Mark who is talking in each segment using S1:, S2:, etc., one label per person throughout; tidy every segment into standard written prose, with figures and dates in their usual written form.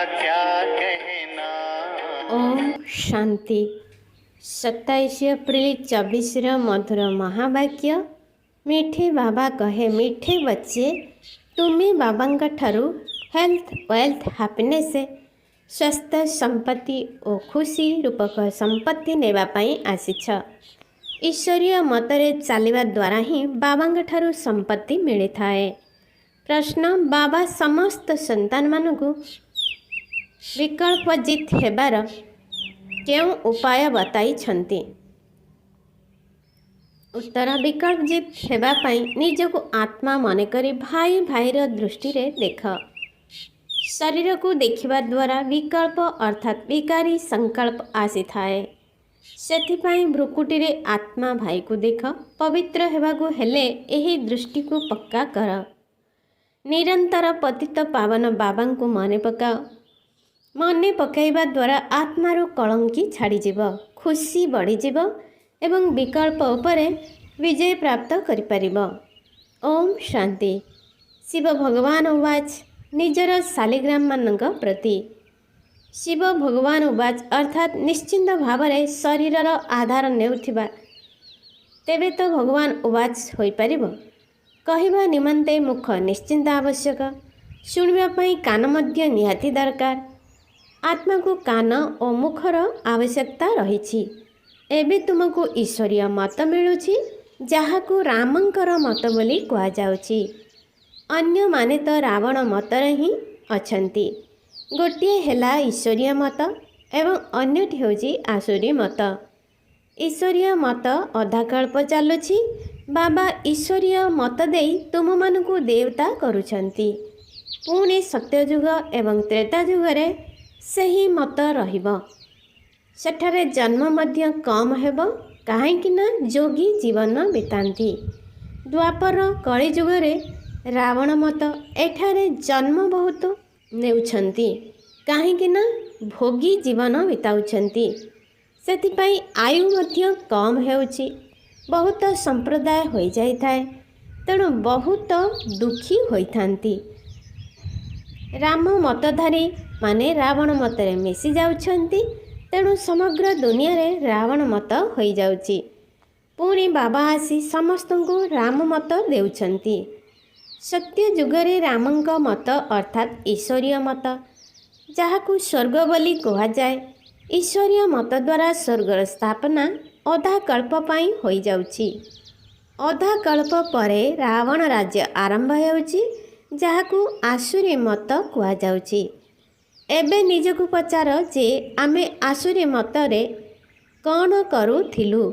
S1: क्या कहना।
S2: ओम शांति। 27 एप्रिल 24 मधुर महावाक्य। मीठे बाबा कहे, मीठे बच्चे तुम्हें बाबा ठारू हेल्थ वेल्थ हैप्पीनेस स्वास्थ्य संपत्ति और खुशी रूपक संपत्ति नेबापाई आसीछ। ईश्वरीय मतरे चलवा द्वारा ही बाबा ठारू संपत्ति मिली थाए। प्रश्न, बाबा समस्त संतान मानू विकल्पजित हेबार केउं उपाय बताई छंती। उत्तर, विकल्पजित हेबा पाई निजको आत्मा मन करी भाई भाईर दृष्टि रे देख। शरीर को देखिबा द्वारा विकल्प अर्थात विकारी संकल्प आसी थाए। सेथिपाई भ्रुकुटी रे आत्मा भाई को देख। पवित्र हेबाकु हेले एही दृष्टि को पक्का कर। निरंतर पतित पावन बाबा को मने पकाओ। मने पकाइबा द्वारा आत्मार कलंकी छाड़ीजीव, खुशी बढ़ीजीव एवं विकल्प उपरे विजय प्राप्त करिपारिब। ओम शांति। शिव भगवान उवाच निजर शालिग्राम मानक प्रति। शिव भगवान उवाच अर्थात निश्चिंत भावरे शरीरर आधार नेउथिबा तेबे तो भगवान उवाच होई पारिबो। कहिबा निमंते मुख निश्चिंत आवश्यक, शुणिबा पई कान मध्य निहाती दरकार। आत्मा को कान और मुखर आवश्यकता रही। एबे तुमको ईश्वरीय मत मिलुछि जहाकू रामंकर मत बोली कहा जाउछि। अन्य माने तो रावण मतर ही अछंती। गोटिए हेला ईश्वरीय मत एवं अन्यटी होछि आसुरी मत। ईश्वरीय मत अधा कल्प चलुछि। बाबा ईश्वरीय मत देई तुम मानकू देवता करूछंती। पुणे सत्ययुग एवं त्रेता युगरे सही मत रहिबो। सेठारे जन्म मध्य कम हेबो काहेकिना जोगी जीवन बितांती। द्वापर कଳି जुगरे रावण मत एठारे जन्म बहुत नेउछंती काहेकिना भोगी जीवन बिताउछंती। सेथिपाई आयु मध्य कम हेउछि। बहुत संप्रदाय होई जाइथाए, तेणु बहुत दुखी होइथांती। राम मतधारी माने रावण मतरे मिसी जाउछंती, तेणु समग्र दुनिया रे रावण मत होई जाउछि। पुणी बाबा आसी समस्त को राम मत देउछंती। सत्य जुगरे रामंक मत अर्थात ईश्वरीय मत जहाकू स्वर्ग बोली कहा जाए। ईश्वरीय मत द्वारा स्वर्गर स्थापना अधा कल्प पाई होई जाउछि। अधा कल्प परे रावण राज्य आरंभ हेउछि जहाकू आसुरी मत कहा जाउछि। एबे निजको पचार जे आमे आसुरी मतरे कौन करूथिलु,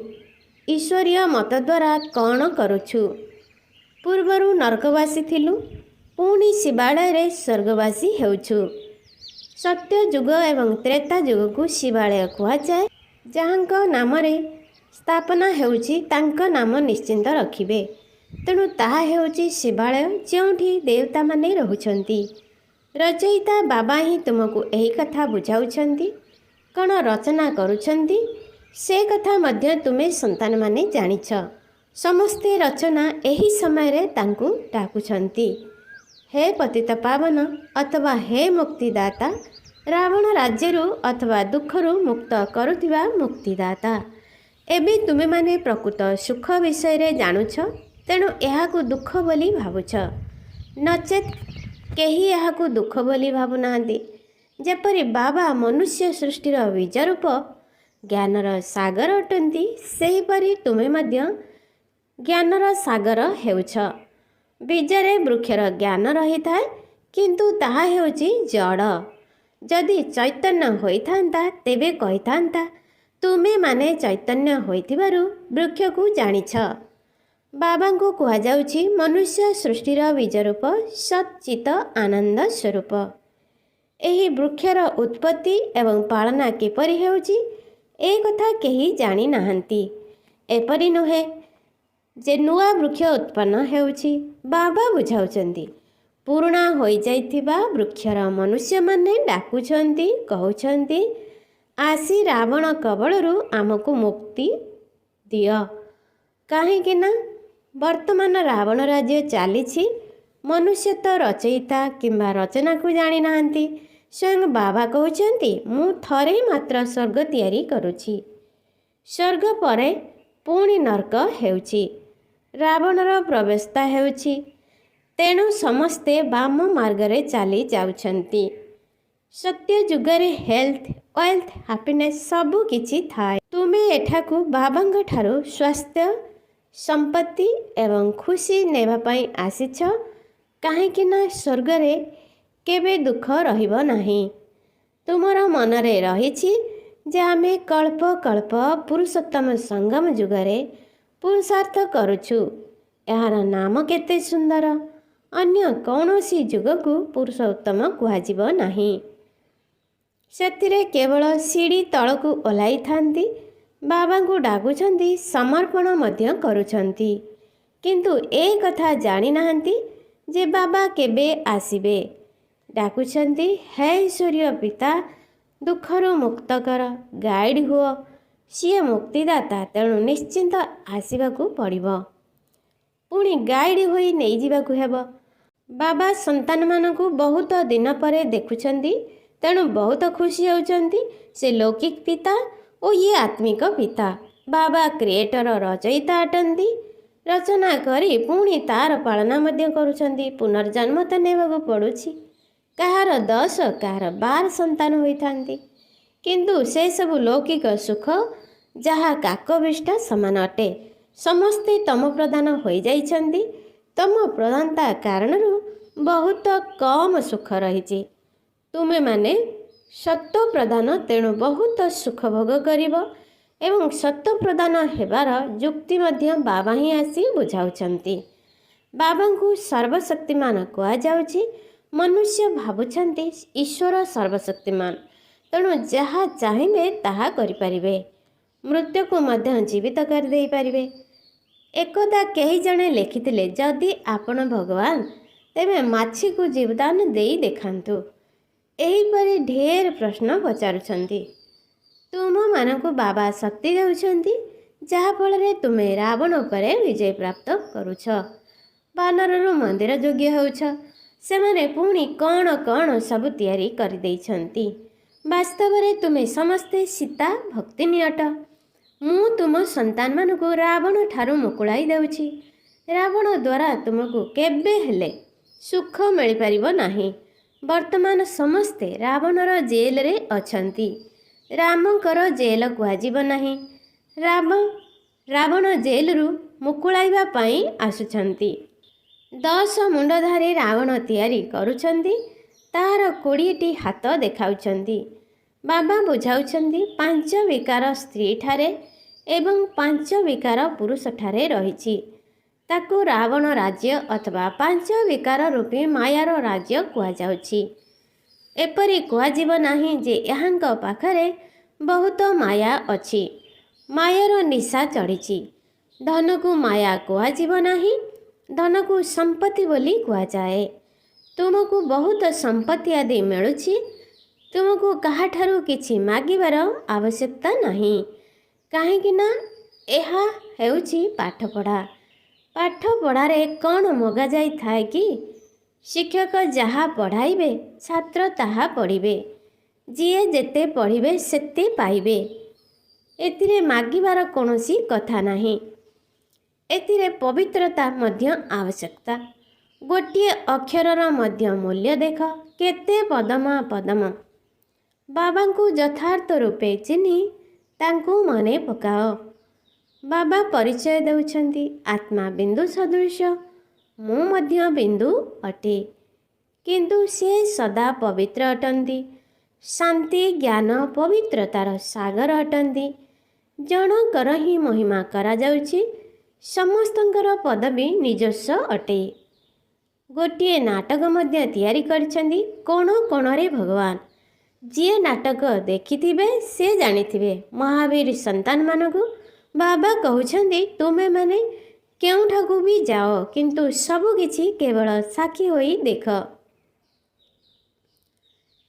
S2: ईश्वरीय मत द्वारा कौन करुछु। पूर्वरु नरकवासी थिलु, पुणी शिवालय रे स्वर्गवासी हेउछु। सत्य युग एवं त्रेता युग को शिवालय कहा जाए। जहांक नामरे स्थापना हेउछि तांक नाम निश्चिंत रखिबे। तेणु ताहा हेउछि शिवालय जोंठी देवता माने रहुछंती। रचयिता बाबा ही तुमको यही कथा बुझाउछंती। कौन रचना करुछंती से कथा मध्य तुमे संतान माने जानिछ। समस्ते रचना यही समय रे तांकु डाकुछंती। हे पतित पावन अथवा हे मुक्तिदाता, रावण राज्यरू अथवा दुखरू मुक्त करुथिबा मुक्तिदाता। एबे तुमे माने प्रकृत सुख विषय रे जानुछ, तेणु एहाकू दुख बोली भावुछ। नचेत केही एहाकू दुख बोली भावु नाहांती। जेपरि बाबा मनुष्य सृष्टिर बीजरूप ज्ञानर सागर अटंती, सेहीपरि तुमे मध्य ज्ञानर सागर हेउछ। बीजरे वृक्षर ज्ञान रही थाए, किंतु ताहा हेउछि जड़। जदि चैतन्य होइथांता तेबे कहिथांता तुमे माने चैतन्य होइथिबारु वृक्ष को जानिछ। बाबा को कहा जाउछि मनुष्य सृष्टिर बीजरूप सच्चित आनंद स्वरूप। एही वृक्षर उत्पत्ति एवं पालना किपरि हेउछि ए कथा केही जानि नाहांती। एपरि नुहे जे नुआ वृक्ष उत्पन्न हेउछि, बाबा बुझाउछंती। पुराणा होई जाइथिबा वृक्षर मनुष्य माने डाकुछंती, कहउछंती आसी रावण कबळरू आमको मुक्ति दियो। काहेकिना वर्तमान रावण राज्य चली। मनुष्य तो रचयिता किंबा रचना को जानी नाहांती, ସ୍ୱୟଂ ବାବା କହୁଛନ୍ତି ମୁଁ ଥରେ ମାତ୍ର ସ୍ୱର୍ଗ ତିଆରି କରୁଛି। ସ୍ୱର୍ଗ ପରେ ପୁଣି ନର୍କ ହେଉଛି। ରାବଣର ପ୍ରବେଶତା ହେଉଛି। ତେଣୁ ସମସ୍ତେ ବାମ ମାର୍ଗରେ ଚାଲି ଯାଉଛନ୍ତି। ସତ୍ୟ ଯୁଗରେ ହେଲ୍ଥ, ୱେଲ୍ଥ, ହାପିନେସ୍ ସବୁ କିଛି ଥାଏ। ତୁମେ ଏଠାକୁ ବାବାଙ୍କ ଠାରୁ ସ୍ୱାସ୍ଥ୍ୟ, ସମ୍ପତ୍ତି ଏବଂ ଖୁସି ନେବା ପାଇଁ ଆସିଛ। କାହିଁକି ନା ସ୍ୱର୍ଗରେ କେବେ ଦୁଃଖ ରହିବ ନାହିଁ। ତୁମର ମନରେ ରହିଛି ଯେ ଆମେ କଳ୍ପ କଳ୍ପ ପୁରୁଷୋତ୍ତମ ସଙ୍ଗମ ଯୁଗରେ ପୁରୁଷାର୍ଥ କରୁଛୁ। ଏହାର ନାମ କେତେ ସୁନ୍ଦର। ଅନ୍ୟ କୌଣସି ଯୁଗକୁ ପୁରୁଷୋତ୍ତମ କୁହାଯିବ ନାହିଁ। ସେଥିରେ କେବଳ ସିଡ଼ି ତଳକୁ ଓହ୍ଲାଇଥାନ୍ତି, ବାବାଙ୍କୁ ଡାକୁଛନ୍ତି, ସମର୍ପଣ ମଧ୍ୟ କରୁଛନ୍ତି। କିନ୍ତୁ ଏ କଥା ଜାଣିନାହାନ୍ତି ଯେ ବାବା କେବେ ଆସିବେ। ଡାକୁଛନ୍ତି, ହେ ଈଶ୍ୱରୀୟ ପିତା, ଦୁଃଖରୁ ମୁକ୍ତ କର, ଗାଇଡ଼ ହୁଅ। ସିଏ ମୁକ୍ତିଦାତା, ତେଣୁ ନିଶ୍ଚିନ୍ତ ଆସିବାକୁ ପଡ଼ିବ। ପୁଣି ଗାଇଡ଼ ହୋଇ ନେଇଯିବାକୁ ହେବ। ବାବା ସନ୍ତାନମାନଙ୍କୁ ବହୁତ ଦିନ ପରେ ଦେଖୁଛନ୍ତି, ତେଣୁ ବହୁତ ଖୁସି ହେଉଛନ୍ତି। ସେ ଲୌକିକ ପିତା ଓ ଇଏ ଆତ୍ମିକ ପିତା। ବାବା କ୍ରିଏଟର, ରଚୟିତା ଅଟନ୍ତି। ରଚନା କରି ପୁଣି ତା'ର ପାଳନା ମଧ୍ୟ କରୁଛନ୍ତି। ପୁନର୍ଜନ୍ମ ତ ନେବାକୁ ପଡ଼ୁଛି। କାହାର 10, କାହାର 12 ସନ୍ତାନ ହୋଇଥାନ୍ତି। କିନ୍ତୁ ସେସବୁ ଲୌକିକ ସୁଖ ଯାହା କାକବିଷ୍ଟା ସମାନ ଅଟେ। ସମସ୍ତେ ତମ ପ୍ରଧାନ ହୋଇଯାଇଛନ୍ତି। ତମ ପ୍ରଧାନତା କାରଣରୁ ବହୁତ କମ୍ ସୁଖ ରହିଛି। ତୁମେମାନେ ସତ୍ତ୍ୱ ପ୍ରଧାନ, ତେଣୁ ବହୁତ ସୁଖ ଭୋଗ କରିବ ଏବଂ ସତ୍ତ୍ୱ ପ୍ରଧାନ ହେବାର ଯୁକ୍ତି ମଧ୍ୟ ବାବା ହିଁ ଆସି ବୁଝାଉଛନ୍ତି। ବାବାଙ୍କୁ ସର୍ବଶକ୍ତିମାନ କୁହାଯାଉଛି। ମନୁଷ୍ୟ ଭାବୁଛନ୍ତି ଈଶ୍ୱର ସର୍ବଶକ୍ତିମାନ, ତେଣୁ ଯାହା ଚାହିଁବେ ତାହା କରିପାରିବେ। ମୃତ୍ୟୁକୁ ମଧ୍ୟ ଜୀବିତ କରିଦେଇପାରିବେ। ଏକଦା କେହି ଜଣେ ଲେଖିଥିଲେ, ଯଦି ଆପଣ ଭଗବାନ, ତେବେ ମାଛିକୁ ଜୀବଦାନ ଦେଇ ଦେଖାନ୍ତୁ। ଏହିପରି ଢେର ପ୍ରଶ୍ନ ପଚାରୁଛନ୍ତି। ତୁମମାନଙ୍କୁ ବାବା ଶକ୍ତି ଦେଉଛନ୍ତି, ଯାହାଫଳରେ ତୁମେ ରାବଣ ଉପରେ ବିଜୟ ପ୍ରାପ୍ତ କରୁଛ। ବାନରରୁ ମନ୍ଦିର ଯୋଗ୍ୟ ହେଉଛ। ସେମାନେ ପୁଣି କ'ଣ କ'ଣ ସବୁ ତିଆରି କରିଦେଇଛନ୍ତି। ବାସ୍ତବରେ ତୁମେ ସମସ୍ତେ ସୀତା ଭକ୍ତିନୀ ଅଟ। ମୁଁ ତୁମ ସନ୍ତାନମାନଙ୍କୁ ରାବଣ ଠାରୁ ମୁକୁଳାଇ ଦେଉଛି। ରାବଣ ଦ୍ୱାରା ତୁମକୁ କେବେ ହେଲେ ସୁଖ ମିଳିପାରିବ ନାହିଁ। ବର୍ତ୍ତମାନ ସମସ୍ତେ ରାବଣର ଜେଲରେ ଅଛନ୍ତି। ରାମଙ୍କର ଜେଲ କୁହାଯିବ ନାହିଁ। ରାବଣ ଜେଲରୁ ମୁକୁଳାଇବା ପାଇଁ ଆସୁଛନ୍ତି। 10 ମୁଣ୍ଡଧାରୀ ରାବଣ ତିଆରି କରୁଛନ୍ତି। ତାହାର 20ଟି ହାତ ଦେଖାଉଛନ୍ତି। ବାବା ବୁଝାଉଛନ୍ତି 5 ବିକାର ସ୍ତ୍ରୀଠାରେ ଏବଂ 5 ବିକାର ପୁରୁଷଠାରେ ରହିଛି। ତାକୁ ରାବଣ ରାଜ୍ୟ ଅଥବା 5 ବିକାର ରୂପୀ ମାୟାର ରାଜ୍ୟ କୁହାଯାଉଛି। ଏପରି କୁହାଯିବ ନାହିଁ ଯେ ଏହାଙ୍କ ପାଖରେ ବହୁତ ମାୟା ଅଛି। ମାୟାର ନିଶା ଚଢ଼ିଛି। ଧନକୁ ମାୟା କୁହାଯିବ ନାହିଁ। ଧନକୁ ସମ୍ପତ୍ତି ବୋଲି କୁହାଯାଏ। ତୁମକୁ ବହୁତ ସମ୍ପତ୍ତି ଆଦି ମିଳୁଛି। ତୁମକୁ କାହାଠାରୁ କିଛି ମାଗିବାର ଆବଶ୍ୟକତା ନାହିଁ। କାହିଁକି ନା ଏହା ହେଉଛି ପାଠପଢ଼ା। ପାଠପଢ଼ାରେ କ'ଣ ମଗାଯାଇଥାଏ କି? ଶିକ୍ଷକ ଯାହା ପଢ଼ାଇବେ, ଛାତ୍ର ତାହା ପଢ଼ିବେ। ଯିଏ ଯେତେ ପଢ଼ିବେ ସେତେ ପାଇବେ। ଏଥିରେ ମାଗିବାର କୌଣସି କଥା ନାହିଁ। ଏଥିରେ ପବିତ୍ରତା ମଧ୍ୟ ଆବଶ୍ୟକତା। ଗୋଟିଏ ଅକ୍ଷରର ମଧ୍ୟ ମୂଲ୍ୟ ଦେଖ, କେତେ ପଦମ ପଦମ। ବାବାଙ୍କୁ ଯଥାର୍ଥ ରୂପେ ଚିହ୍ନି ତାଙ୍କୁ ମନେ ପକାଅ। ବାବା ପରିଚୟ ଦେଉଛନ୍ତି, ଆତ୍ମା ବିନ୍ଦୁ ସଦୃଶ। ମୁଁ ମଧ୍ୟ ବିନ୍ଦୁ ଅଟେ। କିନ୍ତୁ ସେ ସଦା ପବିତ୍ର ଅଟନ୍ତି। ଶାନ୍ତି, ଜ୍ଞାନ, ପବିତ୍ରତାର ସାଗର ଅଟନ୍ତି। ଜଣଙ୍କର ହିଁ ମହିମା କରାଯାଉଛି। ସମସ୍ତଙ୍କର ପଦବୀ ନିଜସ୍ୱ ଅଟେ। ଗୋଟିଏ ନାଟକ ମଧ୍ୟ ତିଆରି କରିଛନ୍ତି, କୋଣ କୋଣରେ ଭଗବାନ। ଯିଏ ନାଟକ ଦେଖିଥିବେ ସେ ଜାଣିଥିବେ। ମହାବୀର ସନ୍ତାନମାନଙ୍କୁ ବାବା କହୁଛନ୍ତି, ତୁମେମାନେ କେଉଁଠାକୁ ବି ଯାଅ, କିନ୍ତୁ ସବୁକିଛି କେବଳ ସାକ୍ଷୀ ହୋଇ ଦେଖ।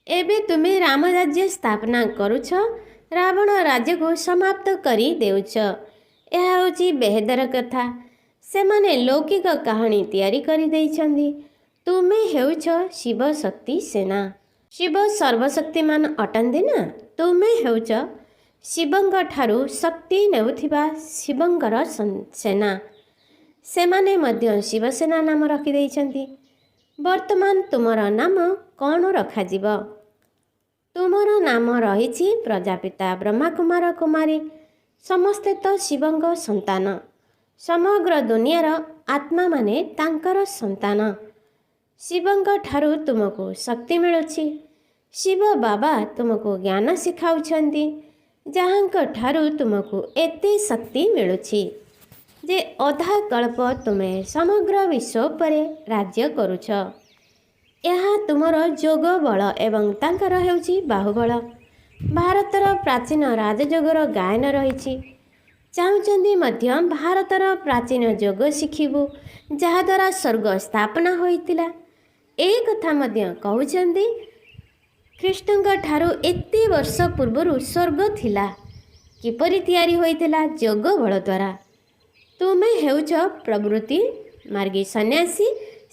S2: ଏବେ ତୁମେ ରାମରାଜ୍ୟ ସ୍ଥାପନା କରୁଛ, ରାବଣ ରାଜ୍ୟକୁ ସମାପ୍ତ କରି ଦେଉଛ। ଏହା ହେଉଛି ବେହେଦର କଥା। ସେମାନେ ଲୌକିକ କାହାଣୀ ତିଆରି କରିଦେଇଛନ୍ତି। ତୁମେ ହେଉଛ ଶିବ ଶକ୍ତି ସେନା। ଶିବ ସର୍ବଶକ୍ତିମାନ ଅଟନ୍ତି ନା। ତୁମେ ହେଉଛ ଶିବଙ୍କ ଠାରୁ ଶକ୍ତି ନେଉଥିବା ଶିବଙ୍କର ସେନା। ସେମାନେ ମଧ୍ୟ ଶିବସେନା ନାମ ରଖିଦେଇଛନ୍ତି। ବର୍ତ୍ତମାନ ତୁମର ନାମ କ'ଣ ରଖାଯିବ? ତୁମର ନାମ ରହିଛି ପ୍ରଜାପିତା, ବ୍ରହ୍ମାକୁମାର, କୁମାରୀ। ସମସ୍ତେ ତ ଶିବଙ୍କ ସନ୍ତାନ। ସମଗ୍ର ଦୁନିଆର ଆତ୍ମାମାନେ ତାଙ୍କର ସନ୍ତାନ। ଶିବଙ୍କ ଠାରୁ ତୁମକୁ ଶକ୍ତି ମିଳୁଛି। ଶିବ ବାବା ତୁମକୁ ଜ୍ଞାନ ଶିଖାଉଛନ୍ତି, ଯାହାଙ୍କ ଠାରୁ ତୁମକୁ ଏତେ ଶକ୍ତି ମିଳୁଛି ଯେ ଅଧା କଳ୍ପ ତୁମେ ସମଗ୍ର ବିଶ୍ୱ ଉପରେ ରାଜ୍ୟ କରୁଛ। ଏହା ତୁମର ଯୋଗ ବଳ ଏବଂ ତାଙ୍କର ହେଉଛି ବାହୁବଳ। ଭାରତର ପ୍ରାଚୀନ ରାଜଯୋଗର ଗାୟନ ରହିଛି। ଚାହୁଁଛନ୍ତି ମଧ୍ୟ ଭାରତର ପ୍ରାଚୀନ ଯୋଗ ଶିଖିବୁ, ଯାହାଦ୍ୱାରା ସ୍ୱର୍ଗ ସ୍ଥାପନା ହୋଇଥିଲା। ଏ କଥା ମଧ୍ୟ କହୁଛନ୍ତି ଖ୍ରୀଷ୍ଟଙ୍କ ଠାରୁ ଏତେ ବର୍ଷ ପୂର୍ବରୁ ସ୍ୱର୍ଗ ଥିଲା। କିପରି ତିଆରି ହୋଇଥିଲା? ଯୋଗ ବଳ ଦ୍ୱାରା। ତୁମେ ହେଉଛ ପ୍ରବୃତ୍ତି ମାର୍ଗୀ ସନ୍ନ୍ୟାସୀ।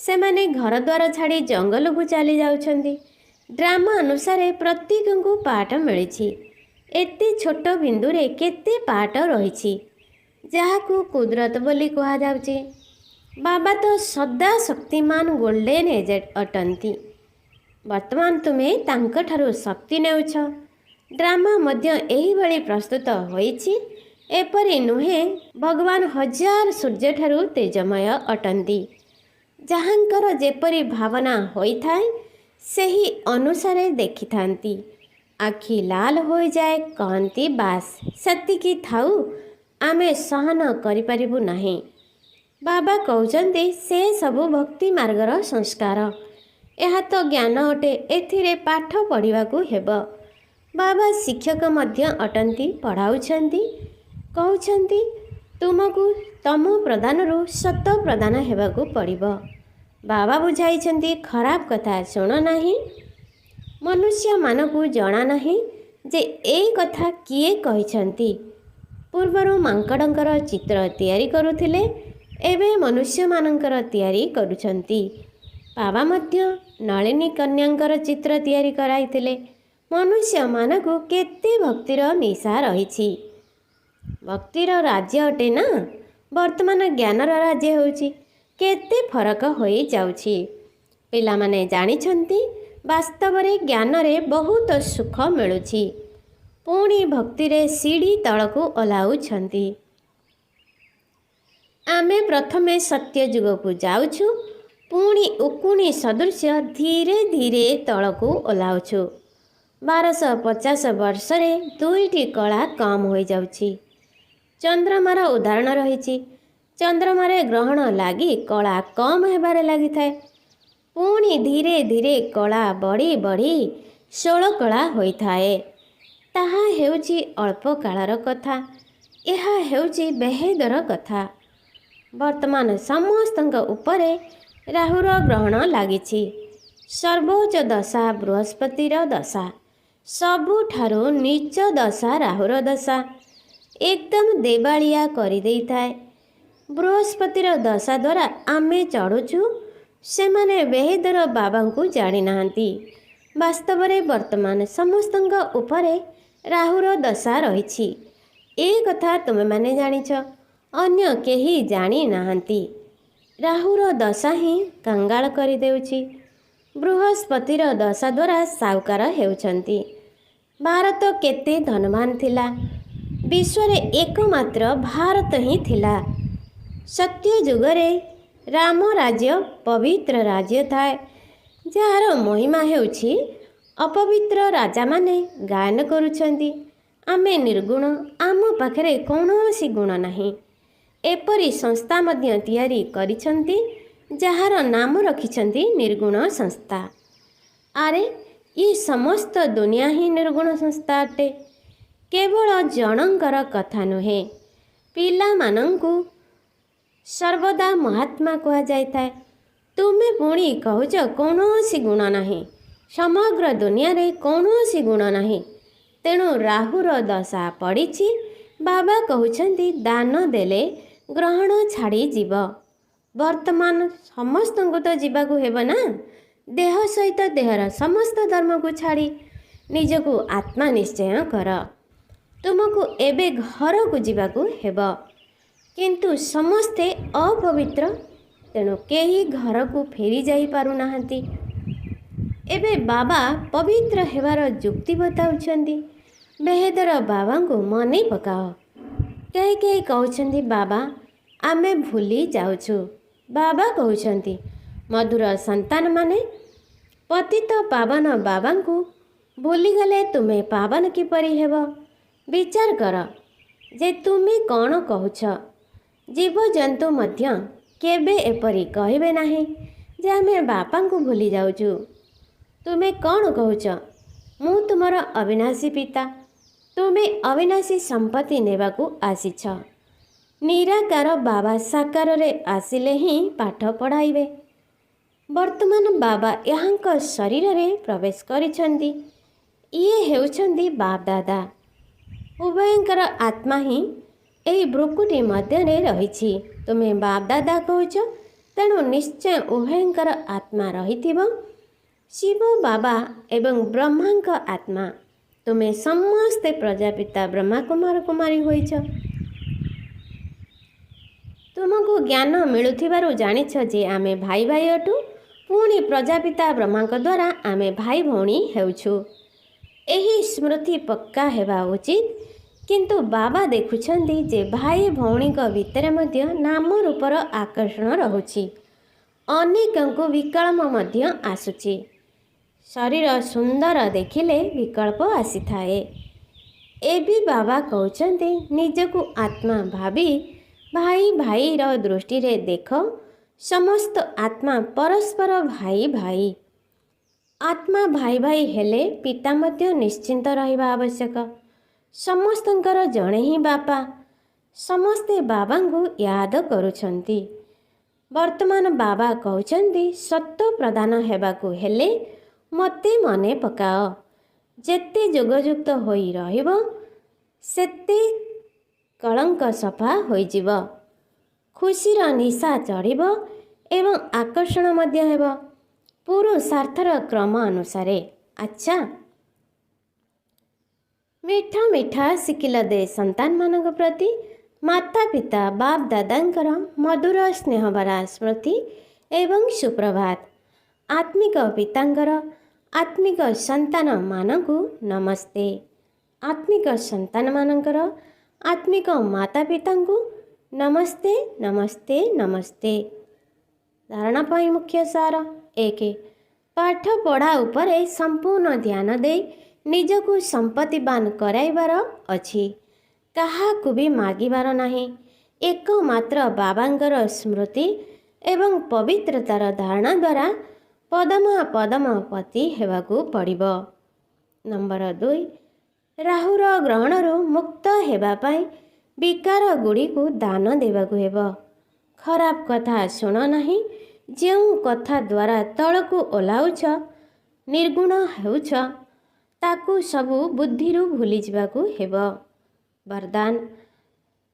S2: ସେମାନେ ଘରଦ୍ୱାର ଛାଡ଼ି ଜଙ୍ଗଲକୁ ଚାଲି ଯାଉଛନ୍ତି। ଡ୍ରାମା ଅନୁସାରେ ପ୍ରତ୍ୟେକଙ୍କୁ ପାଠ ମିଳିଛି। ଏତେ ଛୋଟ ବିନ୍ଦୁରେ କେତେ ପାଠ ରହିଛି, ଯାହାକୁ କୁଦରତ ବୋଲି କୁହାଯାଉଛି। ବାବା ତ ସଦା ଶକ୍ତିମାନ ଗୋଲ୍ଡେନ୍ ଏଜେଣ୍ଟ ଅଟନ୍ତି। ବର୍ତ୍ତମାନ ତୁମେ ତାଙ୍କଠାରୁ ଶକ୍ତି ନେଉଛ। ଡ୍ରାମା ମଧ୍ୟ ଏହିଭଳି ପ୍ରସ୍ତୁତ ହୋଇଛି। ଏପରି ନୁହେଁ, ଭଗବାନ ହଜାର ସୂର୍ଯ୍ୟଠାରୁ ତେଜମୟ ଅଟନ୍ତି। ଯାହାଙ୍କର ଯେପରି ଭାବନା ହୋଇଥାଏ ସେହି ଅନୁସାରେ ଦେଖିଥାନ୍ତି। ଆଖି ଲାଲ ହୋଇଯାଏ, କହନ୍ତି ବାସ୍ ସେତିକି ଥାଉ, ଆମେ ସହନ କରିପାରିବୁ ନାହିଁ। ବାବା କହୁଛନ୍ତି ସେ ସବୁ ଭକ୍ତି ମାର୍ଗର ସଂସ୍କାର। ଏହା ତ ଜ୍ଞାନ ଅଟେ, ଏଥିରେ ପାଠ ପଢ଼ିବାକୁ ହେବ। ବାବା ଶିକ୍ଷକ ମଧ୍ୟ ଅଟନ୍ତି, ପଢ଼ାଉଛନ୍ତି। କହୁଛନ୍ତି ତୁମକୁ ତମ ପ୍ରଦାନରୁ ସତ ପ୍ରଦାନ ହେବାକୁ ପଡ଼ିବ। ବାବା ବୁଝାଇଛନ୍ତି ଖରାପ କଥା ଶୁଣ ନାହିଁ। ମନୁଷ୍ୟମାନଙ୍କୁ ଜଣା ନାହିଁ ଯେ ଏଇ କଥା କିଏ କହିଛନ୍ତି। ପୂର୍ବରୁ ମାଙ୍କଡ଼ଙ୍କର ଚିତ୍ର ତିଆରି କରୁଥିଲେ, ଏବେ ମନୁଷ୍ୟମାନଙ୍କର ତିଆରି କରୁଛନ୍ତି। ବାବା ମଧ୍ୟ ନଳିନୀ କନ୍ୟାଙ୍କର ଚିତ୍ର ତିଆରି କରାଇଥିଲେ। ମନୁଷ୍ୟମାନଙ୍କୁ କେତେ ଭକ୍ତିର ନିଶା ରହିଛି। ଭକ୍ତିର ରାଜ୍ୟ ଅଟେ ନା। ବର୍ତ୍ତମାନ ଜ୍ଞାନର ରାଜ୍ୟ ହେଉଛି। କେତେ ଫରକ ହୋଇଯାଉଛି। ପିଲାମାନେ ଜାଣିଛନ୍ତି ବାସ୍ତବରେ ଜ୍ଞାନରେ ବହୁତ ସୁଖ ମିଳୁଛି, ପୁଣି ଭକ୍ତିରେ ସିଡ଼ି ତଳକୁ ଓହ୍ଲାଉଛନ୍ତି। ଆମେ ପ୍ରଥମେ ସତ୍ୟ ଯୁଗକୁ ଯାଉଛୁ, ପୁଣି ଉକୁଣି ସଦୃଶ୍ୟ ଧୀରେ ଧୀରେ ତଳକୁ ଓହ୍ଲାଉଛୁ। 1250 ବର୍ଷରେ 2ଟି କଳା କମ୍ ହୋଇଯାଉଛି। ଚନ୍ଦ୍ରମାର ଉଦାହରଣ ରହିଛି। ଚନ୍ଦ୍ରମାରେ ଗ୍ରହଣ ଲାଗି କଳା କମ୍ ହେବାରେ ଲାଗିଥାଏ। ପୁଣି ଧୀରେ ଧୀରେ କଳା ବଢ଼ି ବଢ଼ି 16 କଳା ହୋଇଥାଏ। ତାହା ହେଉଛି ଅଳ୍ପ କାଳର କଥା। ଏହା ହେଉଛି ବେହେଦର କଥା। ବର୍ତ୍ତମାନ ସମସ୍ତଙ୍କ ଉପରେ ରାହୁର ଗ୍ରହଣ ଲାଗିଛି। ସର୍ବୋଚ୍ଚ ଦଶା ବୃହସ୍ପତିର ଦଶା। ସବୁଠାରୁ ନୀଚ ଦଶା ରାହୁର ଦଶା। ଏକଦମ ଦେବାଳିଆ କରିଦେଇଥାଏ। ବୃହସ୍ପତିର ଦଶା ଦ୍ୱାରା ଆମେ ଚଢ଼ୁଛୁ। ସେମାନେ ବେହେଦର ବାବାଙ୍କୁ ଜାଣିନାହାନ୍ତି। ବାସ୍ତବରେ ବର୍ତ୍ତମାନ ସମସ୍ତଙ୍କ ଉପରେ ରାହୁର ଦଶା ରହିଛି। ଏ କଥା ତୁମେମାନେ ଜାଣିଛ, ଅନ୍ୟ କେହି ଜାଣିନାହାନ୍ତି। ରାହୁର ଦଶା ହିଁ କାଙ୍ଗାଳ କରିଦେଉଛି। ବୃହସ୍ପତିର ଦଶା ଦ୍ୱାରା ସାହୁକାର ହେଉଛନ୍ତି। ଭାରତ କେତେ ଧନବାନ ଥିଲା। ବିଶ୍ୱରେ ଏକମାତ୍ର ଭାରତ ହିଁ ଥିଲା। ସତ୍ୟ ଯୁଗରେ ରାମ ରାଜ୍ୟ ପବିତ୍ର ରାଜ୍ୟ ଥାଏ, ଯାହାର ମହିମା ହେଉଛି ଅପବିତ୍ର ରାଜାମାନେ ଗାୟନ କରୁଛନ୍ତି ଆମେ ନିର୍ଗୁଣ, ଆମ ପାଖରେ କୌଣସି ଗୁଣ ନାହିଁ। ଏପରି ସଂସ୍ଥା ମଧ୍ୟ ତିଆରି କରିଛନ୍ତି ଯାହାର ନାମ ରଖିଛନ୍ତି ନିର୍ଗୁଣ ସଂସ୍ଥା। ଆରେ ଏ ସମସ୍ତ ଦୁନିଆ ହିଁ ନିର୍ଗୁଣ ସଂସ୍ଥା ଅଟେ। କେବଳ ଜଣଙ୍କର କଥା ନୁହେଁ। ପିଲାମାନଙ୍କୁ ସର୍ବଦା ମହାତ୍ମା କୁହାଯାଇଥାଏ। ତୁମେ ପୁଣି କହୁଛ କୌଣସି ଗୁଣ ନାହିଁ। ସମଗ୍ର ଦୁନିଆରେ କୌଣସି ଗୁଣ ନାହିଁ। ତେଣୁ ରାହୁର ଦଶା ପଡ଼ିଛି। ବାବା କହୁଛନ୍ତି ଦାନ ଦେଲେ ଗ୍ରହଣ ଛାଡ଼ିଯିବ। ବର୍ତ୍ତମାନ ସମସ୍ତଙ୍କୁ ତ ଯିବାକୁ ହେବ ନା। ଦେହ ସହିତ ଦେହର ସମସ୍ତ ଧର୍ମକୁ ଛାଡ଼ି ନିଜକୁ ଆତ୍ମା ନିଶ୍ଚୟ କର। ତୁମକୁ ଏବେ ଘରକୁ ଯିବାକୁ ହେବ, କିନ୍ତୁ ସମସ୍ତେ ଅପବିତ୍ର, ତେଣୁ କେହି ଘରକୁ ଫେରି ଯାଇପାରୁନାହାନ୍ତି। ଏବେ ବାବା ପବିତ୍ର ହେବାର ଯୁକ୍ତି ବତାଉଛନ୍ତି। ବେହେଦର ବାବାଙ୍କୁ ମନେ ପକାଅ। କେହି କେହି କହୁଛନ୍ତି, ବାବା ଆମେ ଭୁଲି ଯାଉଛୁ। ବାବା କହୁଛନ୍ତି, ମଧୁର ସନ୍ତାନମାନେ ପତିତ ପାବନ ବାବାଙ୍କୁ ଭୁଲିଗଲେ ତୁମେ ପାବନ କିପରି ହେବ? ବିଚାର କର ଯେ ତୁମେ କ'ଣ କହୁଛ। ଜୀବଜନ୍ତୁ ମଧ୍ୟ କେବେ ଏପରି କହିବେ ନାହିଁ ଯେ ଆମେ ବାପାଙ୍କୁ ଭୁଲି ଯାଉଛୁ। ତୁମେ କ'ଣ କହୁଛ? ମୁଁ ତୁମର ଅବିନାଶୀ ପିତା। ତୁମେ ଅବିନାଶୀ ସମ୍ପତ୍ତି ନେବାକୁ ଆସିଛ। ନିରାକାର ବାବା ସାକାରରେ ଆସିଲେ ହିଁ ପାଠ ପଢ଼ାଇବେ। ବର୍ତ୍ତମାନ ବାବା ଏହାଙ୍କ ଶରୀରରେ ପ୍ରବେଶ କରିଛନ୍ତି। ଇଏ ହେଉଛନ୍ତି ବାପଦାଦା। ଉଭୟଙ୍କର ଆତ୍ମା ହିଁ ଏହି ବୃକୁଟି ମଧ୍ୟରେ ରହିଛି। ତୁମେ ବାପଦାଦା କହୁଛ, ତେଣୁ ନିଶ୍ଚୟ ଉଭୟଙ୍କର ଆତ୍ମା ରହିଥିବ। ଶିବ ବାବା ଏବଂ ବ୍ରହ୍ମାଙ୍କ ଆତ୍ମା। ତୁମେ ସମସ୍ତେ ପ୍ରଜାପିତା ବ୍ରହ୍ମା କୁମାର କୁମାରୀ ହୋଇଛ। ତୁମକୁ ଜ୍ଞାନ ମିଳୁଥିବାରୁ ଜାଣିଛ ଯେ ଆମେ ଭାଇ ଭାଇ ଅଟୁ। ପୁଣି ପ୍ରଜାପିତା ବ୍ରହ୍ମାଙ୍କ ଦ୍ୱାରା ଆମେ ଭାଇ ଭଉଣୀ ହେଉଛୁ। ଏହି ସ୍ମୃତି ପକ୍କା ହେବା ଉଚିତ। କିନ୍ତୁ ବାବା ଦେଖୁଛନ୍ତି ଯେ ଭାଇ ଭଉଣୀଙ୍କ ଭିତରେ ମଧ୍ୟ ନାମ ରୂପର ଆକର୍ଷଣ ରହୁଛି। ଅନେକଙ୍କୁ ବିକଳ୍ପ ମଧ୍ୟ ଆସୁଛି। ଶରୀର ସୁନ୍ଦର ଦେଖିଲେ ବିକଳ୍ପ ଆସିଥାଏ। ଏବେ ବାବା କହୁଛନ୍ତି, ନିଜକୁ ଆତ୍ମା ଭାବି ଭାଇ ଭାଇର ଦୃଷ୍ଟିରେ ଦେଖ। ସମସ୍ତ ଆତ୍ମା ପରସ୍ପର ଭାଇ ଭାଇ। ଆତ୍ମା ଭାଇ ଭାଇ ହେଲେ ପିତା ମଧ୍ୟ ନିଶ୍ଚିନ୍ତ ରହିବା ଆବଶ୍ୟକ। ସମସ୍ତଙ୍କର ଜଣେ ହିଁ ବାପା। ସମସ୍ତେ ବାବାଙ୍କୁ ୟାଦ କରୁଛନ୍ତି। ବର୍ତ୍ତମାନ ବାବା କହୁଛନ୍ତି, ସତ୍ୟ ପ୍ରଦାନ ହେବାକୁ ହେଲେ ମୋତେ ମନେ ପକାଅ। ଯେତେ ଯୋଗଯୁକ୍ତ ହୋଇ ରହିବ ସେତେ କଳଙ୍କ ସଫା ହୋଇଯିବ। ଖୁସିର ନିଶା ଚଢ଼ିବ ଏବଂ ଆକର୍ଷଣ ମଧ୍ୟ ହେବ ପୁରୁଷାର୍ଥର କ୍ରମ ଅନୁସାରେ। ଆଚ୍ଛା, ମିଠା ମିଠା ଶିଖିଲ ଦେ ସନ୍ତାନମାନଙ୍କ ପ୍ରତି ମାତା ପିତା ବାପ ଦାଦାଙ୍କର ମଧୁର ସ୍ନେହଭରା ସ୍ମୃତି ଏବଂ ସୁପ୍ରଭାତ। ଆତ୍ମିକ ପିତାଙ୍କର ଆତ୍ମିକ ସନ୍ତାନମାନଙ୍କୁ ନମସ୍ତେ। ଆତ୍ମିକ ସନ୍ତାନମାନଙ୍କର ଆତ୍ମିକ ମାତା ପିତାଙ୍କୁ ନମସ୍ତେ ନମସ୍ତେ ନମସ୍ତେ। ଧାରଣା ପାଇଁ ମୁଖ୍ୟ ସାର। 1. ପାଠ ପଢ଼ା ଉପରେ ସମ୍ପୂର୍ଣ୍ଣ ଧ୍ୟାନ ଦେଇ ନିଜକୁ ସମ୍ପତ୍ତିବାନ କରାଇବାର ଅଛି। କାହାକୁ ବି ମାଗିବାର ନାହିଁ। ଏକମାତ୍ର ବାବାଙ୍କର ସ୍ମୃତି ଏବଂ ପବିତ୍ରତାର ଧାରଣା ଦ୍ୱାରା ପଦମପତି ହେବାକୁ ପଡ଼ିବ। ନମ୍ବର 2. ରାହୁର ଗ୍ରହଣରୁ ମୁକ୍ତ ହେବା ପାଇଁ ବିକାର ଗୁଡ଼ିକୁ ଦାନ ଦେବାକୁ ହେବ। ଖରାପ କଥା ଶୁଣ ନାହିଁ। ଯେଉଁ କଥା ଦ୍ୱାରା ତଳକୁ ଓହ୍ଲାଉଛ, ନିର୍ଗୁଣ ହେଉଛ, ତାକୁ ସବୁ ବୁଦ୍ଧିରୁ ଭୁଲିଯିବାକୁ ହେବ। ବରଦାନ।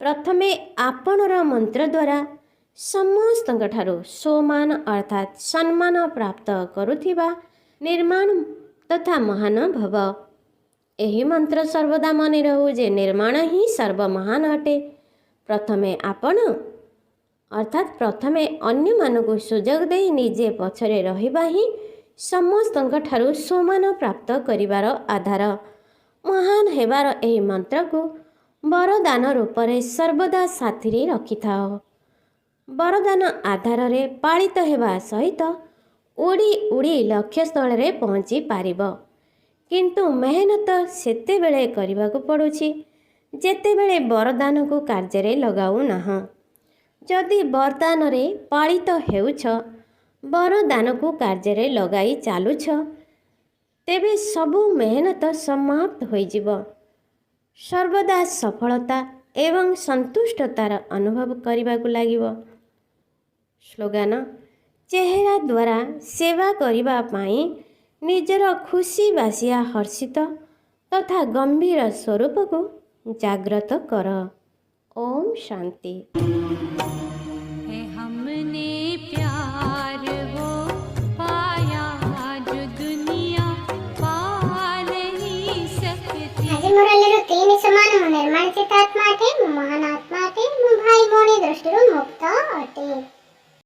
S2: ପ୍ରଥମେ ଆପଣର ମନ୍ତ୍ର ଦ୍ୱାରା ସମସ୍ତଙ୍କଠାରୁ ସମାନ ଅର୍ଥାତ୍ ସମ୍ମାନ ପ୍ରାପ୍ତ କରୁଥିବା ନିର୍ମାଣ ତଥା ମହାନ ଭବ। ଏହି ମନ୍ତ୍ର ସର୍ବଦା ମନେ ରହୁ ଯେ ନିର୍ମାଣ ହିଁ ସର୍ବମହାନ ଅଟେ। ପ୍ରଥମେ ଆପଣ ଅର୍ଥାତ୍ ପ୍ରଥମେ ଅନ୍ୟମାନଙ୍କୁ ସୁଯୋଗ ଦେଇ ନିଜେ ପଛରେ ରହିବା ହିଁ ସମସ୍ତଙ୍କଠାରୁ ସମାନ ପ୍ରାପ୍ତ କରିବାର ଆଧାର। ମହାନ ହେବାର ଏହି ମନ୍ତ୍ରକୁ ବରଦାନ ରୂପରେ ସର୍ବଦା ସାଥିରେ ରଖିଥାଅ। ବରଦାନ ଆଧାରରେ ପାଳିତ ହେବା ସହିତ ଉଡ଼ି ଉଡ଼ି ଲକ୍ଷ୍ୟସ୍ଥଳରେ ପହଞ୍ଚି ପାରିବ। କିନ୍ତୁ ମେହନତ ସେତେବେଳେ କରିବାକୁ ପଡ଼ୁଛି ଯେତେବେଳେ ବରଦାନକୁ କାର୍ଯ୍ୟରେ ଲଗାଉନାହଁ। ଯଦି ବରଦାନରେ ପାଳିତ ହେଉଛ, ବରଦାନକୁ କାର୍ଯ୍ୟରେ ଲଗାଇ ଚାଲୁଛ, ତେବେ ସବୁ ମେହନତ ସମାପ୍ତ ହୋଇଯିବ। ସର୍ବଦା ସଫଳତା ଏବଂ ସନ୍ତୁଷ୍ଟତାର ଅନୁଭବ କରିବାକୁ ଲାଗିବ। ସ୍ଲୋଗାନ। ଚେହେରା ଦ୍ୱାରା ସେବା କରିବା ପାଇଁ ନିଜର ଖୁସି ବାସିଆ ହର୍ଷିତ ତଥା ଗମ୍ଭୀର ସ୍ୱରୂପକୁ ଜାଗ୍ରତ କର। ଓମ୍ ଶାନ୍ତି।
S3: हमने प्यार वो पाया। ସମାନ ମୁଁ ନିର୍ମାଣ ଚିତ୍ତାତ୍ମା ଅଟେ, ମୁଁ ମହାନ ଆତ୍ମା ଅଟେ, ମୁଁ ଭାଇ ଭଉଣୀ ଦୃଷ୍ଟିରୁ ମୁକ୍ତ ଅଟେ।